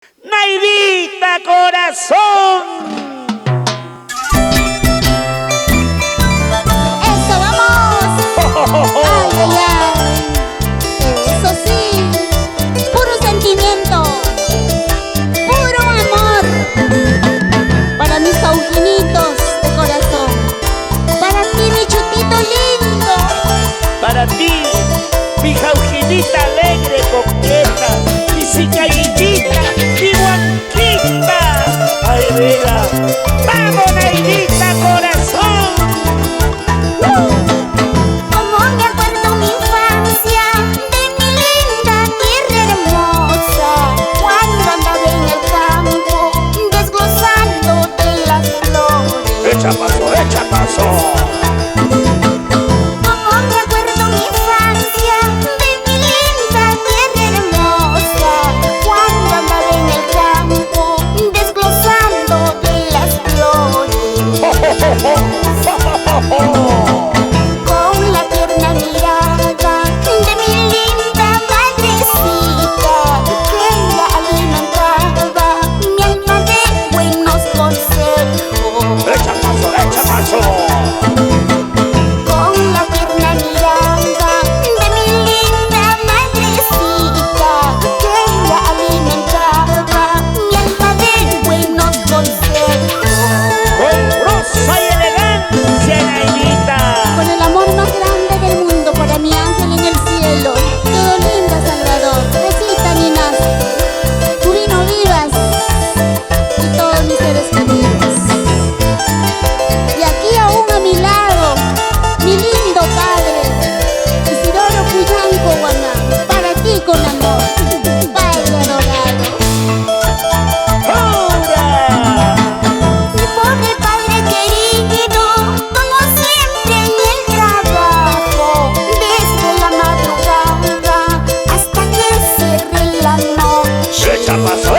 Naidita corazón. ¡Eso, vamos! ¡Ay, ay, ay! Eso sí, puro sentimiento, puro amor. Para mis aujinitos de corazón, para ti, mi chutito lindo. Para ti, mi jaujinita alegre, coqueta, mi cicayillita, mi guanquita. Ay, mira, vamos, Naidita corazón. Como me acuerdo mi infancia, de mi linda tierra hermosa, cuando andaba en el campo, desglosando de las flores. Echa paso, echa paso. Como me acuerdo mi infancia, de mi linda tierra hermosa, cuando andaba en el campo, desglosando de las flores. Con la tierna mirada de mi linda madrecita, que ella alimentaba mi alma de buenos consejos. Echa paso, echa paso. Con la tierna mirada de mi linda madrecita, que ella alimentaba mi alma de buenos consejos. Con rosa y elegancia, Naidita. Con el amor más grande del mundo para mi ángel en el cielo, todo linda Salvador, Rosita Ninas, Purino Vivas y todos mis seres queridos. Y aquí aún a mi lado, mi lindo padre, Isidoro Puyanco Guaná, para ti con amor, Padre adorado. ¡Ahora! Mi pobre padre querido, como siempre en el trabajo, desde la madrugada hasta que cierre la noche. Echa paso,